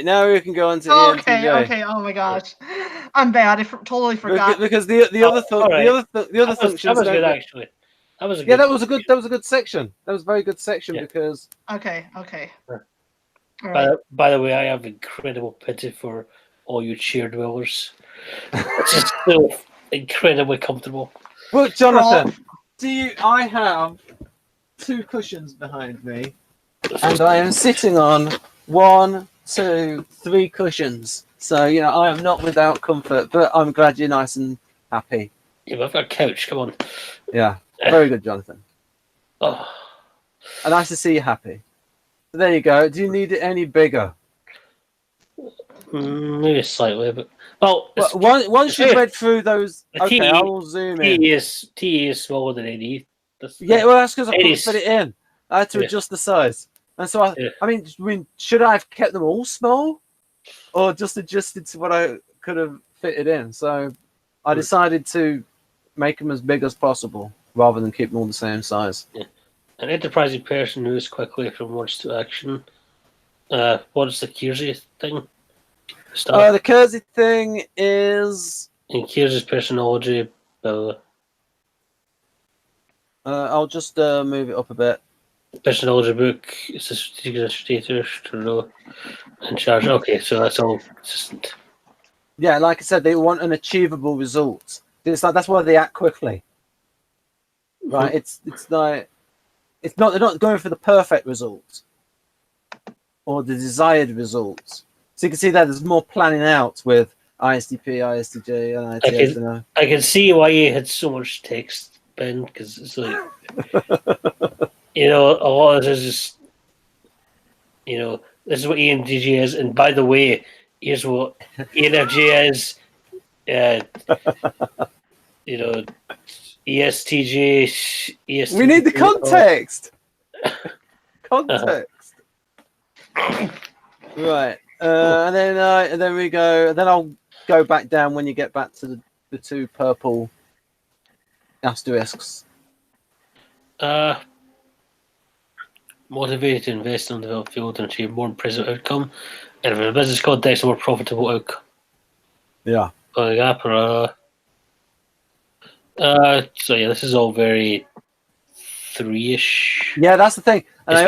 Now we can go on to Okay, ENTJ. okay. Oh my gosh, I'm bad. I totally forgot. Because the other functions that was don't good go- actually. That was a Yeah, good. that was a good section. That was a very good section because Okay, okay. Sure. All right. By the way, I have incredible pity for all you chair dwellers. It's just so incredibly comfortable. But Jonathan, I have 2 cushions behind me, and I am sitting on 1, 2, 3 cushions. So I am not without comfort, but I'm glad you're nice and happy. Yeah, but I've got a couch. Come on. Yeah, very good, Jonathan. Oh. And nice to see you happy. So there you go. Do you need it any bigger? Maybe slightly, but once you've read through those, okay, I will zoom in. TE is smaller than NE. Yeah, well, that's because I couldn't fit it in. I had to adjust the size, and so I mean, should I have kept them all small, or just adjusted to what I could have fitted in? So I decided to make them as big as possible rather than keep them all the same size. Yeah. An enterprising person moves quickly from words to action. What's the Kiersey thing? The Kersey thing is in Kiersey's personality. I'll just move it up a bit. Personality book. It's a strategic status to know in charge. Okay, so that's all consistent. Yeah, like I said, they want an achievable result. It's like that's why they act quickly, right? Mm-hmm. They're not going for the perfect result or the desired result. So you can see that there's more planning out with ISTP, ISTJ, and ITS. I can see why you had so much text, Ben, because it's like a lot of this is just this is what ENTJ is, and by the way, here's what ENFJ is. ESTJ, ESTP. We need the context. Context. Right. And then we go. Then I'll go back down when you get back to the 2 purple asterisks. Motivated to invest in the developed field and achieve more impressive outcome, and if a business context, a more profitable outcome. Yeah. So yeah, this is all very 3-ish. Yeah, that's the thing. And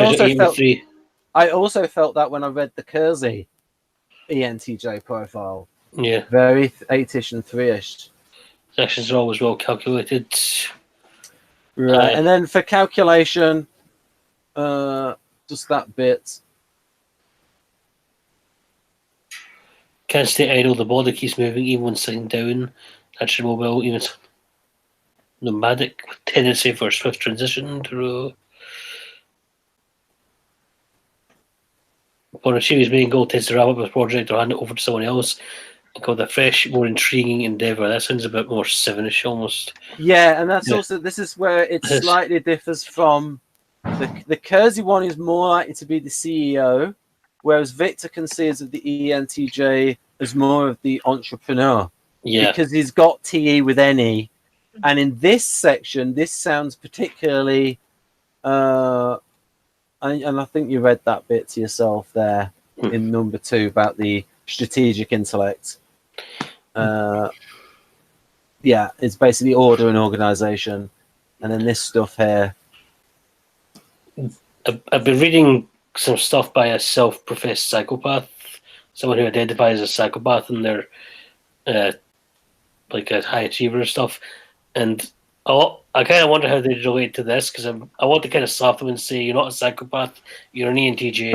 I also felt that when I read the Kersey ENTJ profile. Yeah. Very 8-ish and 3-ish. Sections are always well calculated. Right. And then for calculation, just that bit. Can't stay idle, the body keeps moving even when sitting down. That's mobile, even nomadic, with tendency for swift transition to upon achieving his main goal, tends to wrap up his project or hand it over to someone else and call it a fresh, more intriguing endeavour. That sounds a bit more 7-ish almost. Yeah, and that's also, this is where it slightly differs from the Kersey one is more likely to be the CEO, whereas Victor considers of the ENTJ as more of the entrepreneur. Yeah. Because he's got TE with NE. And in this section, this sounds particularly and I think you read that bit to yourself there in number 2 about the strategic intellect. Yeah, it's basically order and organization. And then this stuff here. I've been reading some stuff by a self-professed psychopath, someone who identifies as a psychopath, and they're like a high achiever and stuff. And I kind of wonder how they relate to this, because I want to kind of slap them and say, you're not a psychopath, you're an ENTJ.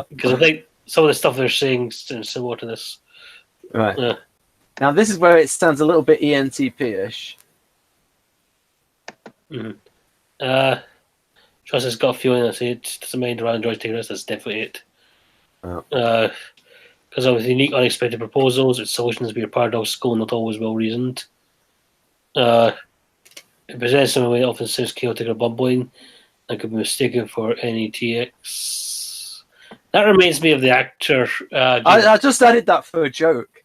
Because I think some of the stuff they're saying is similar to this. Right. Now, this is where it sounds a little bit ENTP-ish. Mm-hmm. Trust has got a feeling that it doesn't mind around enjoys taking risks. That's definitely it. Because of unique, unexpected proposals, its solutions be paradoxical and not always well reasoned. It presents in a way that often sounds chaotic or bumbling and could be mistaken for NeTx. That reminds me of the actor. I just added that for a joke.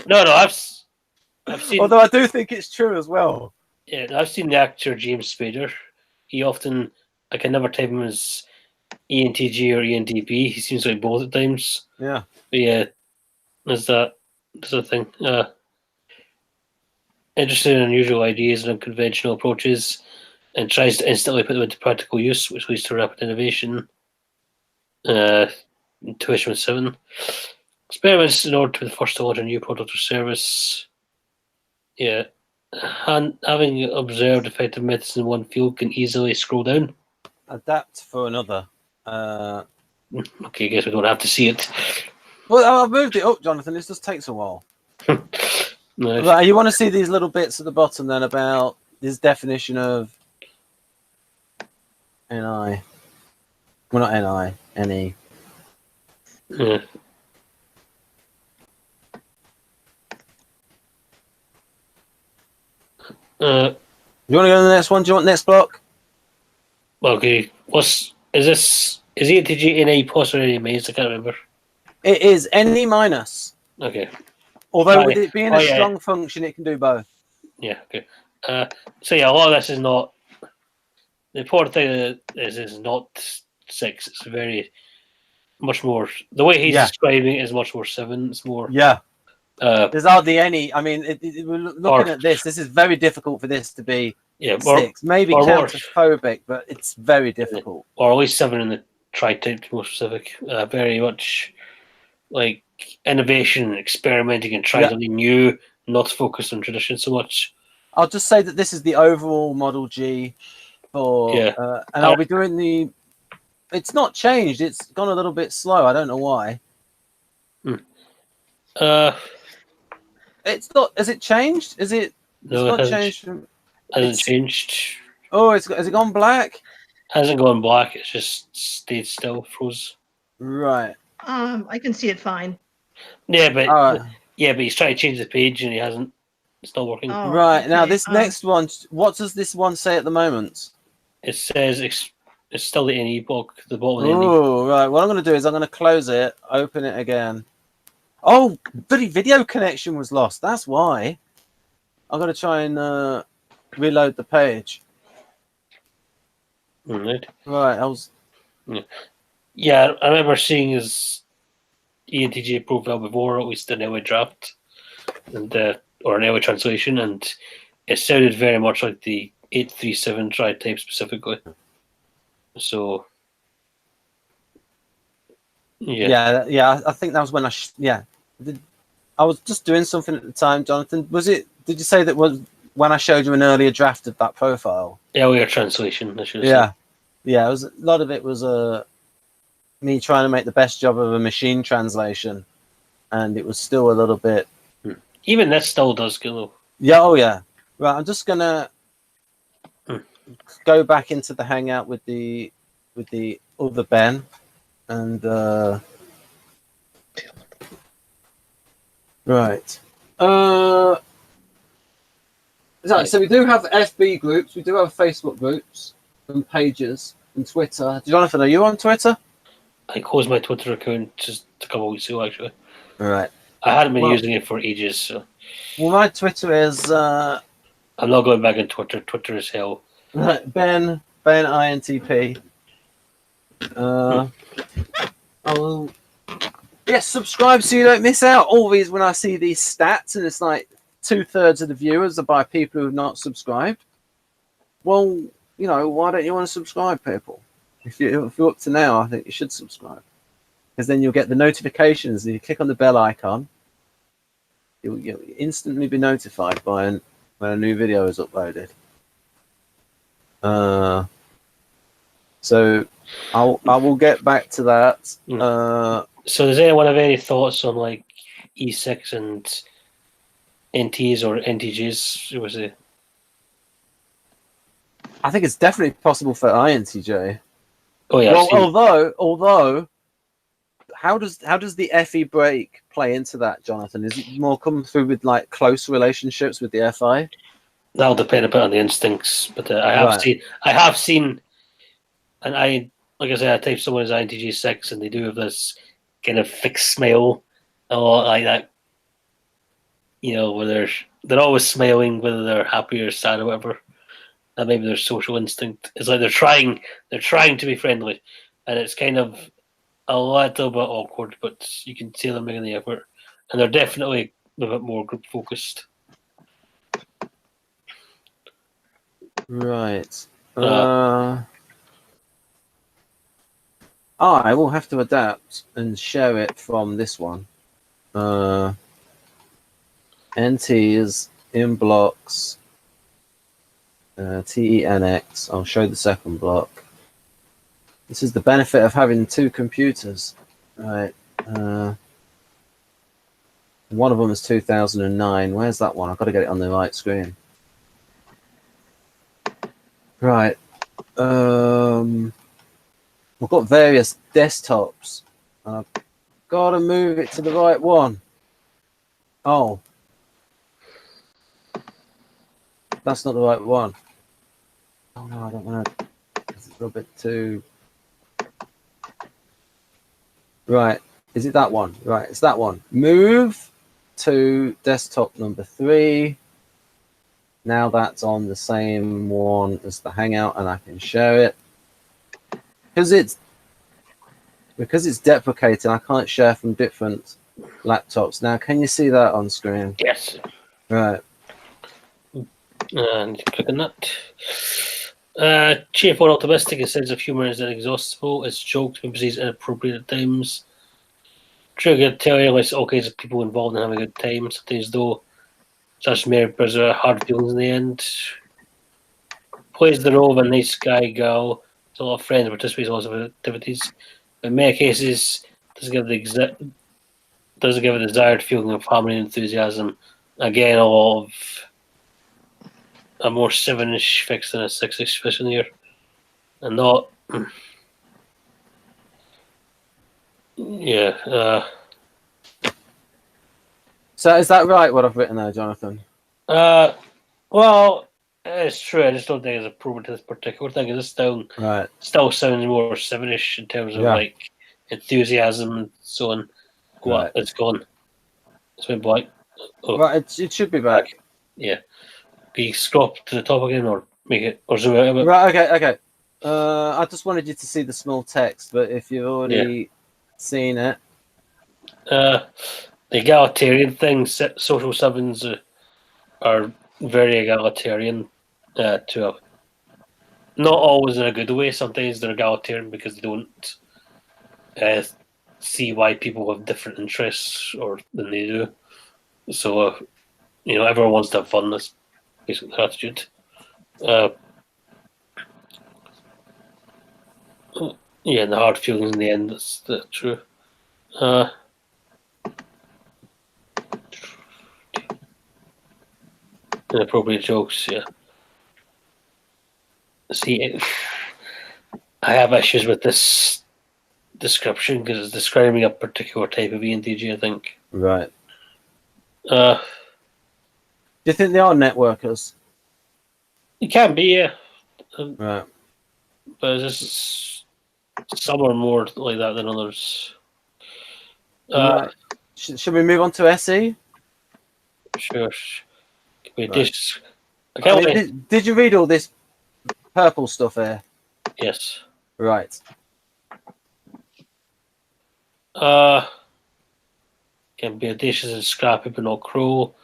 No, I've seen. Although I do think it's true as well. Yeah, I've seen the actor James Spader. He often, I can never type him as ENTJ or ENTP. He seems like both at times. Yeah. But yeah, there's that. There's a thing. Interested in unusual ideas and unconventional approaches, and tries to instantly put them into practical use, which leads to rapid innovation. Intuition with 7. Experiments in order to be the first to launch a new product or service. Yeah. Having observed effective methods in one field can easily scroll down. Adapt for another. Okay, I guess we don't have to see it. Well, I've moved it up, Jonathan. This just takes a while. No, Right, you want to see these little bits at the bottom then about this definition of NI. Well, not NI, NE. yeah. You want to go to the next one? Do you want next block? Okay. Is ENTJ NA plus or NA minus? I can't remember. It is NE minus. Okay. Although with it being a strong function, it can do both. Yeah. Okay. So yeah, a lot of this is not. The important thing is it's not 6. It's very much more. The way he's describing it is much more 7. It's more. Yeah. There's hardly any. I mean, we're looking at this. This is very difficult for this to be 6. Maybe counterphobic, but it's very difficult. Or at least 7 in the tri-type to be more specific. Very much like innovation, experimenting, and trying something new, not focused on tradition so much. I'll just say that this is the overall Model G for, and I'll be doing the. It's not changed. It's gone a little bit slow. I don't know why. It's not. Has it changed? Is it? No, it's not changed. Hasn't changed. Oh, has it gone black? Hasn't gone black. It's just stayed still, froze. Right. I can see it fine. Yeah, but he's trying to change the page and he hasn't. It's not working. Oh, right okay. now, this next one. What does this one say at the moment? It says it's still the NE block. The bottom of the NE. Oh, right. What I'm going to do is I'm going to close it, open it again. Oh, the video connection was lost. That's why. I'm going to try and reload the page. Right. Right. I was. Yeah, I remember seeing his ENTJ profile before, at least an LA draft, and or an LA translation, and it sounded very much like the 837 tri-type specifically. So. Yeah. I think that was when I was just doing something at the time, Jonathan. Was it? Did you say that was when I showed you an earlier draft of that profile? Earlier translation, I should say. Yeah. It was a lot of it was me trying to make the best job of a machine translation, and it was still a little bit. Even this still does go. Yeah. Oh yeah. Right. I'm just gonna go back into the Hangout with the other Ben, and right. So we do have FB groups. We do have Facebook groups and pages and Twitter. Jonathan, are you on Twitter? I closed my Twitter account just a couple of weeks ago, actually. All right. I hadn't been using it for ages, so. Well, my Twitter is. I'm not going back on Twitter. Twitter is hell. Ben INTP. I'll subscribe so you don't miss out. Always when I see these stats and it's like 2/3 of the viewers are by people who have not subscribed. Well, why don't you want to subscribe, people? If you're up to now, I think you should subscribe, because then you'll get the notifications. You click on the bell icon, you'll instantly be notified when a new video is uploaded. So I will get back to that. So does anyone have any thoughts on like E6 and NTs or NTJs? Was it? I think it's definitely possible for INTJ. Oh yeah. Well, although, how does the FE break play into that, Jonathan? Is it more come through with like close relationships with the FI? That'll depend a bit on the instincts, but I have seen, and like I said, I type someone as INTJ 6, and they do have this kind of fixed smile, a lot like that. Where they're always smiling, whether they're happy or sad or whatever. And maybe their social instinct is like they're trying to be friendly, and it's kind of a little bit awkward, but you can see them making the effort, and they're definitely a bit more group focused. Right. I will have to adapt and share it from this one. NT is in blocks. TeNx. I'll show the second block. This is the benefit of having two computers. Right. One of them is 2009. Where's that one? I've got to get it on the right screen. Right. I've got various desktops. And I've got to move it to the right one. Oh. That's not the right one. Oh no, I don't want to. It's a little bit too. Right. Is it that one? Right. It's that one. Move to desktop number 3. Now that's on the same one as the Hangout, and I can share it. Because it's deprecated, I can't share from different laptops. Now, can you see that on screen? Yes. Right. And click on that. Cheerful and optimistic, a sense of humour is inexhaustible. Its jokes when perceived inappropriate at times. Trigger telling us all kinds of people involved in having a good time. Sometimes though, such mirrors are hard feelings in the end. Plays the role of a nice guy, girl. Has a lot of friends, participates in lots of activities. In many cases, doesn't give a desired feeling of harmony and enthusiasm. Again, a lot of a more 7-ish fix than a 6-ish fish in here. And not... Yeah. So is that right, what I've written there, Jonathan? Well, it's true. I just don't think it's appropriate to this particular thing. It still sounds more 7-ish in terms of like enthusiasm and so on. What? Right. It's gone. It's been black. Oh. Right, it should be back. Yeah. Can you scroll to the top again, or make it, or zoom out a bit? Right. Okay. I just wanted you to see the small text, but if you've already seen it, the egalitarian thing. Social sevens are very egalitarian. To not always in a good way. Sometimes they're egalitarian because they don't see why people have different interests than they do. So everyone wants to have fun. That's basically their attitude. And the hard feelings in the end. That's true. Inappropriate jokes. Yeah. See, I have issues with this description because it's describing a particular type of ENTJ, I think. Right. Do you think they are networkers? It can be, yeah. Right. But just some are more like that than others. Right. Should we move on to SE? Sure. Right. Did you read all this purple stuff here? Yes. Right. Can be audacious and scrappy, but not cruel.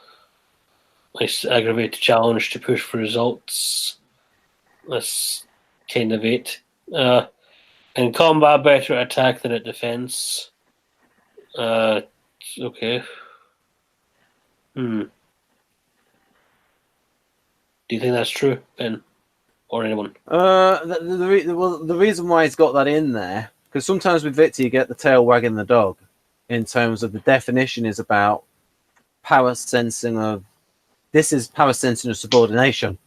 Nice aggravated challenge to push for results. That's kind of it. In combat, better at attack than at defense. Okay. Do you think that's true, Ben, or anyone? The reason why he's got that in there, because sometimes with Victor you get the tail wagging the dog, in terms of the definition is about power sensing of. This is power sensing of subordination.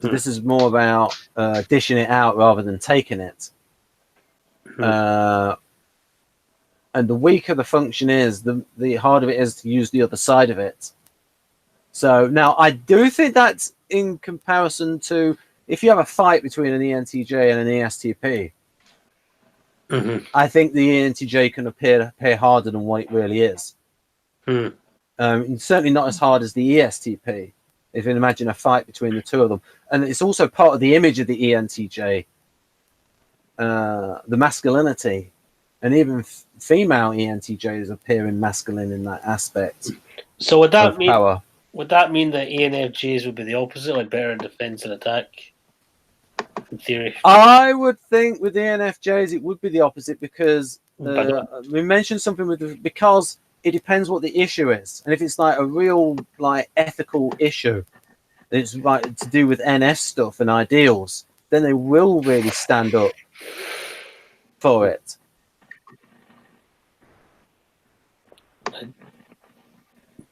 So this is more about dishing it out rather than taking it. And the weaker the function is, the harder it is to use the other side of it. So now I do think that's in comparison to if you have a fight between an ENTJ and an ESTP. I think the ENTJ can appear harder than what it really is. Certainly not as hard as the ESTP. If you imagine a fight between the two of them, and it's also part of the image of the ENTJ. the masculinity, and even female ENTJs appear masculine in that aspect. So would that mean power. Would that mean that ENFJs would be the opposite, like better defense and attack? In theory, I would think with the ENFJs it would be the opposite because we mentioned something because it depends what the issue is, and if it's like a real like ethical issue, it's like to do with NF stuff and ideals, then they will really stand up for it.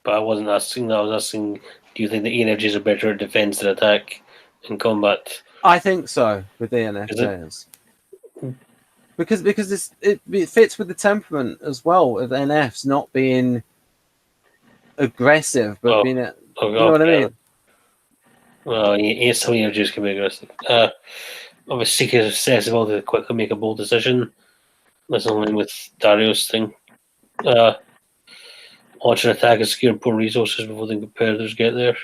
But I wasn't asking that. I was asking, do you think the ENFJs are better at defense than attack in combat? I think so with the ENFJs. Because it fits with the temperament as well of NFs not being aggressive, but being you know what I mean? Well, some ENFJs can be aggressive. Of a seeker accessibility to quickly make a bold decision. That's only with Dario's thing. Launch an attack and secure important resources before the competitors get there.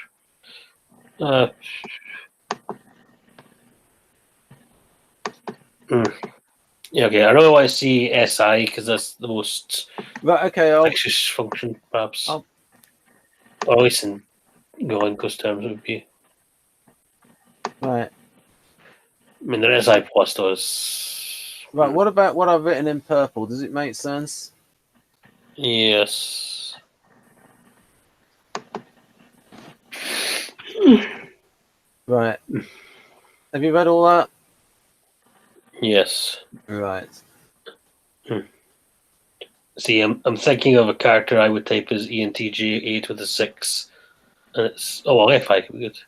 Yeah, okay. I really want to see SI because that's the most anxious function, perhaps. Or at least in Golenko's terms, it would be. Right. I mean, the SI plus does. Right. What about what I've written in purple? Does it make sense? Yes. Right. Have you read all that? Yes. Right. See, I'm thinking of a character I would type as ENTJ 8 with a 6. And it's... Oh, well, FI could be good.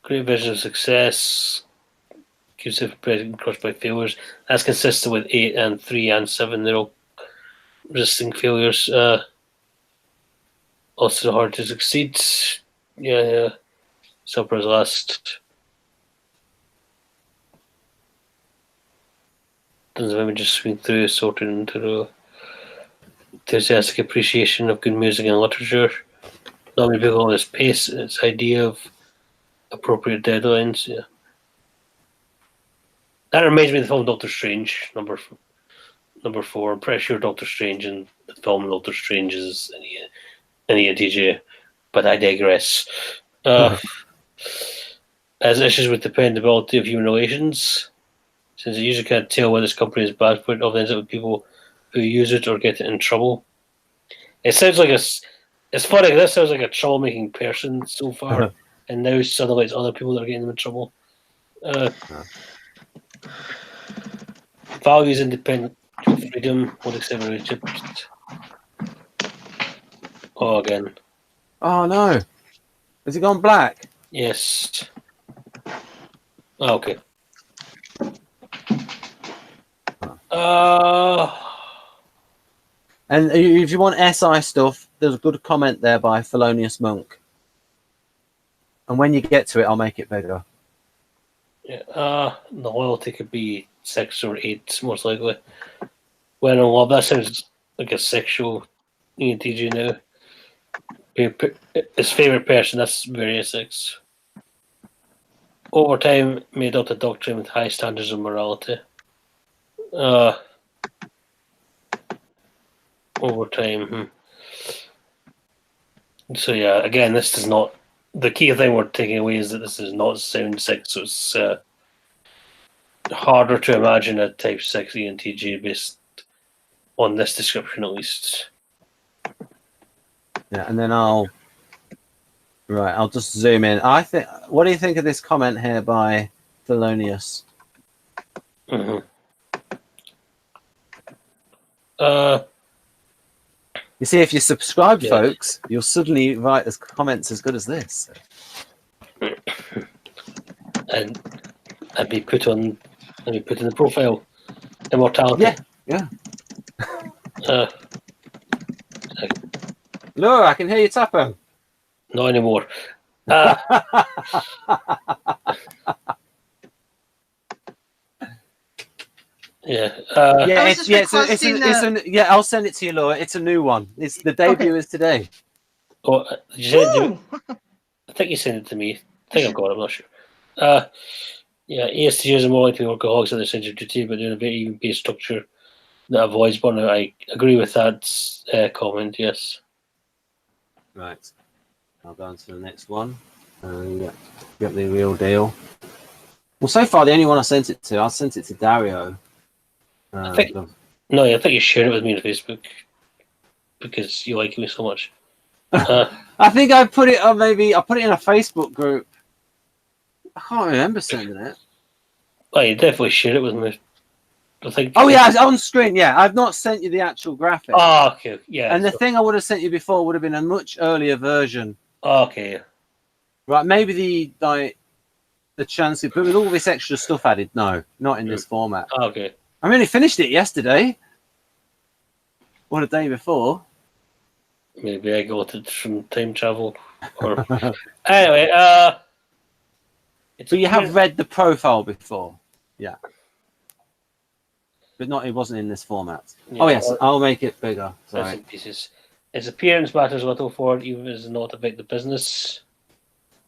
Great vision of success. Keeps it crushed by failures. That's consistent with 8 and 3 and 7. They're all resisting failures. Also hard to succeed. Yeah. Supper's last. Tons of images swing through, sorted into the enthusiastic appreciation of good music and literature. Not many people on this pace. Its idea of appropriate deadlines. Yeah. That reminds me of the film Doctor Strange, number 4. I'm pretty sure Doctor Strange in the film Doctor Strange is an ENTJ, but I digress. Has issues with dependability of human relations, since it usually can't tell whether this company is bad for it, often ends up with people who use it or get it in trouble. It sounds like it's funny. This sounds like a troublemaking person so far, and now suddenly it's other people that are getting them in trouble. Values independent freedom, what accept relationships. Oh, again. Oh no! Has it gone black? Yes. Oh, okay. And if you want SI stuff, there's a good comment there by Felonious Monk. And when you get to it, I'll make it bigger. Yeah. The loyalty could be 6 or 8, most likely. Well, that sounds like a sexual ENTJ now. His favorite person, that's very 6. Over time, may adopt a doctrine with high standards of morality. Over time. So yeah, again, this does not. The key thing we're taking away is that this is not sound 6, so it's harder to imagine a type 6 ENTJ based on this description, at least. Yeah, and then I'll just zoom in. What do you think of this comment here by Felonious? You see, if you subscribe, folks, you'll suddenly write as comments as good as this. And be put in the profile. Immortality. Yeah. No, I can hear you tapping. Not anymore. I'll send it to you, Laura. It's a new one. It's the debut is today. Oh, did you say think you sent it to me. I think I've got it, I'm not sure. Yeah, ESTJs are more likely to be workaholics in their sense of duty, but doing a very even-based structure that avoids burnout. I agree with that comment, yes. Right. I'll go on to the next one. Yeah, got the real deal. Well, so far, the only one I sent it to Dario. I think you shared it with me on Facebook because you like me so much. I think I put it on I put it in a Facebook group. I can't remember sending it. Oh, you definitely shared it with me. I think. Oh yeah, it's on screen. Yeah, I've not sent you the actual graphic. Oh, okay, yeah. And the thing I would have sent you before would have been a much earlier version. Oh, okay, yeah. Right, maybe the chance, but with all this extra stuff added, no, not in this format. Oh, okay. I only finished it yesterday. What, a day before? Maybe I got it from time travel. Or anyway, but you have read the profile before, yeah. But not, it wasn't in this format. Yeah, oh yes, I'll make it bigger. Sorry. Pieces. Its appearance matters little for it, even if it does not affect the business.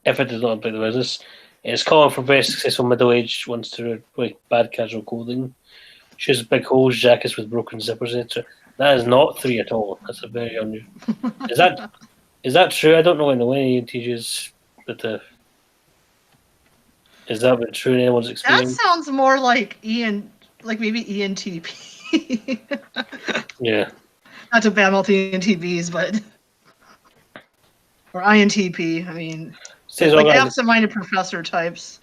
If it does not affect the business, it's common for very successful middle-aged ones to wear bad casual clothing, shoes with big holes, jackets with broken zippers, etc. That is not 3 at all. That's a very unusual. Is that true? I don't know any ENTJs, but is that been true in anyone's experience? That sounds more like maybe ENTP. Yeah. Not to badmouth ENTPs, but or INTP. I mean, like absent-minded professor types.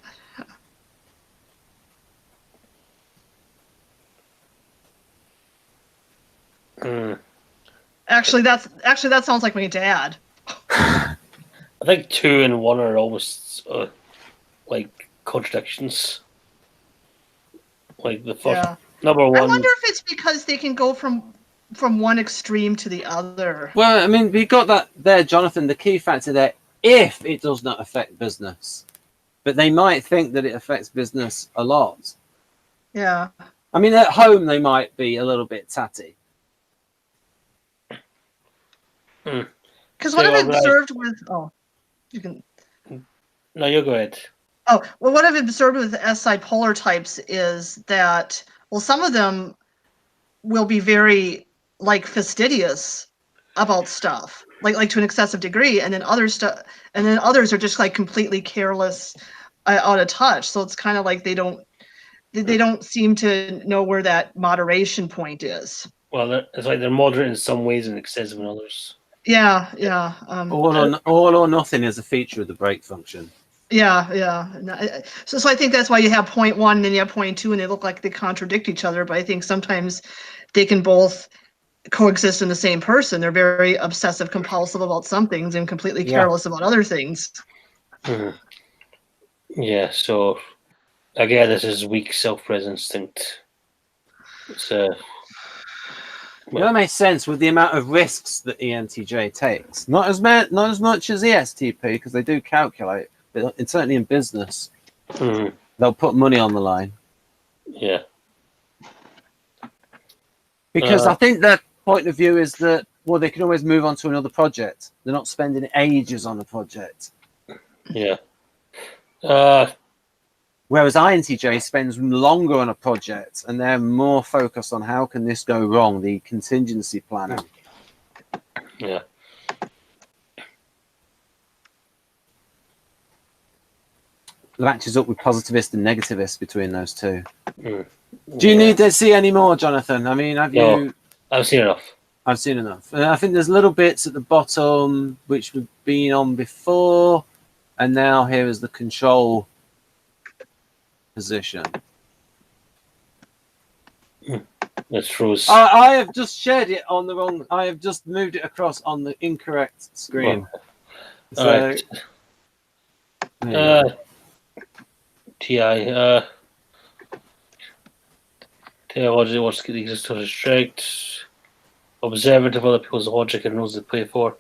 Actually, that sounds like my dad. I think 2 and 1 are almost like contradictions. Like the first number 1. I wonder if it's because they can go from one extreme to the other. Well, I mean, we got that there, Jonathan. The key factor there, if it does not affect business, but they might think that it affects business a lot. Yeah. I mean, at home they might be a little bit tatty. Because what I've observed with you can. No, you go ahead. Oh, well, what I've observed with SI polar types is that, well, some of them will be very fastidious about stuff, like to an excessive degree, and then others are just like completely careless, out of touch. So it's kind of like they don't seem to know where that moderation point is. Well, it's like they're moderate in some ways and excessive in others. Yeah. All or nothing is a feature of the break function. Yeah. So I think that's why you have 0.1 and then you have 0.2, and they look like they contradict each other. But I think sometimes they can both coexist in the same person. They're very obsessive compulsive about some things and completely careless about other things. Yeah. So again, this is weak self-present instinct. That makes sense with the amount of risks that ENTJ takes. Not as much as ESTP, because they do calculate, but certainly in business, they'll put money on the line. Yeah. Because I think their point of view is that, well, they can always move on to another project. They're not spending ages on a project. Yeah. Whereas INTJ spends longer on a project, and they're more focused on how can this go wrong, the contingency planning. Yeah. It matches up with positivist and negativist between those two. Do you need to see any more, Jonathan? I mean, have you? I've seen enough. I've seen enough. I think there's little bits at the bottom which we've been on before, and now here is the control position. Let's froze. I have just shared it on the wrong. I have just moved it across on the incorrect screen. Well, all right. TI. Wants to get the existence strict. Observant of other people's logic and rules they play for.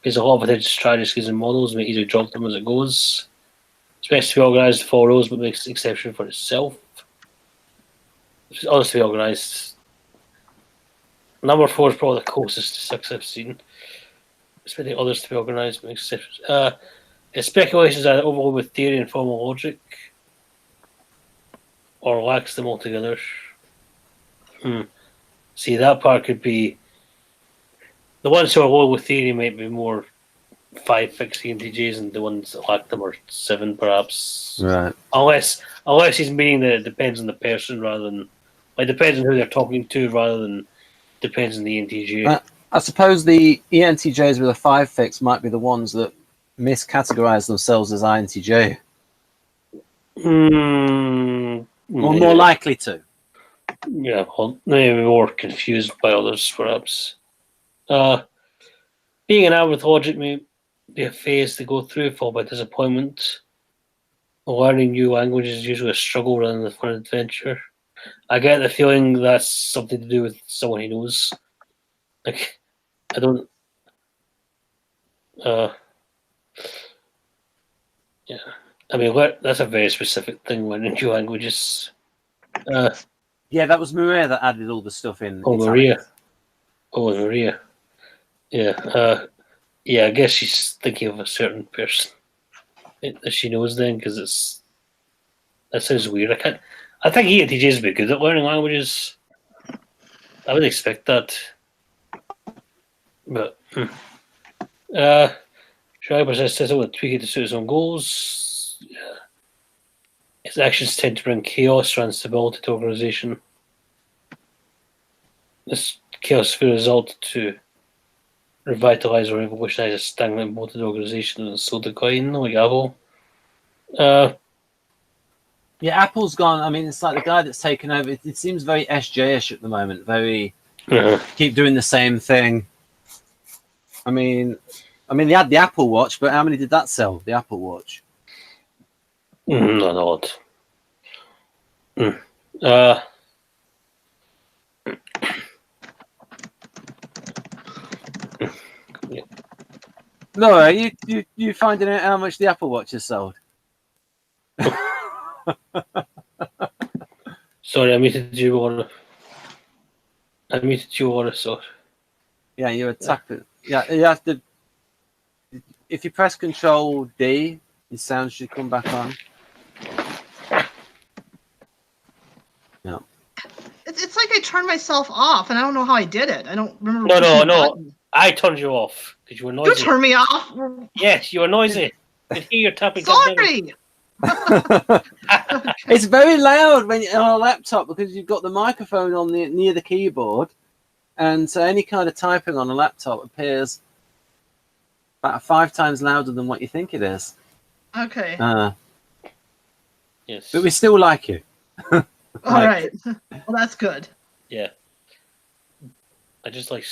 Because a lot of it strategies and models make easily drop them as it goes. It's best to be organised to follow rules, but makes an exception for itself. It's others to be organised. Number 4 is probably the closest to 6 I've seen. Expecting others to be organised, but makes exceptions. It's speculations that overload with theory and formal logic, or lacks them altogether. See, that part could be the ones who are low with theory might be more 5 fixed ENTJs, and the ones that lack them are 7, perhaps. Right. Unless he's meaning that it depends on the person rather than depends on who they're talking to rather than depends on the ENTJ. I suppose the ENTJs with a 5 fix might be the ones that miscategorize themselves as INTJ. Or more likely to. Yeah, well, maybe more confused by others, perhaps. Being an hour with logic may be a phase to go through, followed by disappointment. Learning new languages is usually a struggle rather than a fun adventure. I get the feeling that's something to do with someone he knows. Like, I don't. Yeah, I mean, that's a very specific thing. Learning new languages. Yeah, that was Maria that added all the stuff in. Maria. Oh, Maria. Yeah. Yeah, I guess she's thinking of a certain person that she knows then, because that sounds weird. I think ENTJs would be good at learning languages. I would expect that. But Schreiber says will tweak it to suit his own goals. Yeah. His actions tend to bring chaos or instability to organization. This chaos will result to revitalize or revolutionize a stagnant bloated organization and so decline, like Apple. Yeah, Apple's gone. I mean, it's like the guy that's taken over. It seems very SJ-ish at the moment. Very keep doing the same thing. I mean, they had the Apple Watch, but how many did that sell? The Apple Watch? Not odd. No, are you finding out how much the Apple Watch has sold? Sorry, I muted you on. Sorry. Yeah, you're attacking. Yeah, you have to. If you press Control D, your sound should come back on. No. It's like I turned myself off, and I don't know how I did it. I don't remember. No. I turned you off because you were noisy. You turned me off. Yes, you were noisy. I could hear your tapping. Sorry. It's very loud when you're on a laptop because you've got the microphone on near the keyboard, and so any kind of typing on a laptop appears about 5 times louder than what you think it is. Okay. Yes. But we still like you. All right. Well, that's good. Yeah. I just like.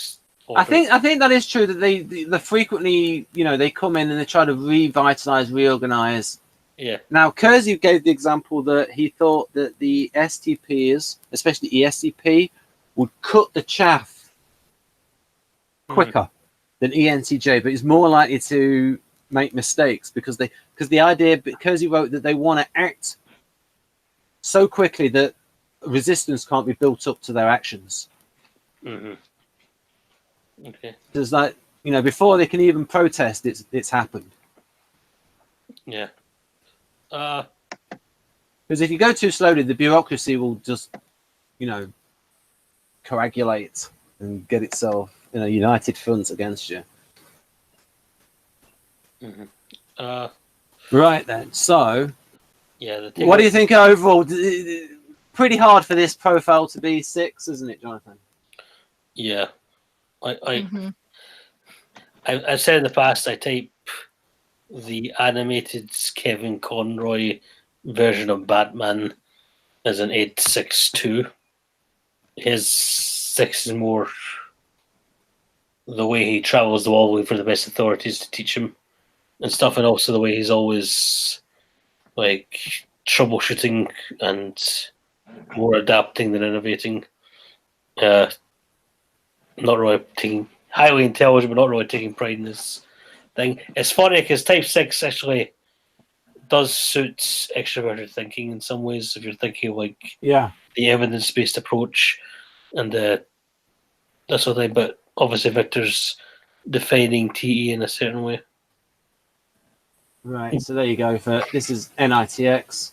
I think that is true that they frequently, they come in and they try to revitalize, reorganize. Yeah. Now, Kersey gave the example that he thought that the STPs, especially ESTP, would cut the chaff quicker than ENTJ, but is more likely to make mistakes because the idea. Kersey wrote that they want to act so quickly that resistance can't be built up to their actions. Mm-hmm. Okay. There's before they can even protest, it's happened. Yeah. Because if you go too slowly, the bureaucracy will just, coagulate and get itself in a united front against you. Mm-hmm. Right then. So, yeah. What do you think overall? Pretty hard for this profile to be 6, isn't it, Jonathan? Yeah. I've said in the past I type the animated Kevin Conroy version of Batman as an 862. His 6 is more the way he travels the world for the best authorities to teach him and stuff, and also the way he's always like troubleshooting and more adapting than innovating. Not really taking highly intelligent, but not really taking pride in this thing. It's funny because Type 6 actually does suit extroverted thinking in some ways. If you're thinking of the evidence-based approach and that sort of thing, but obviously Victor's defining TE in a certain way. Right, so there you go. For this is NITX.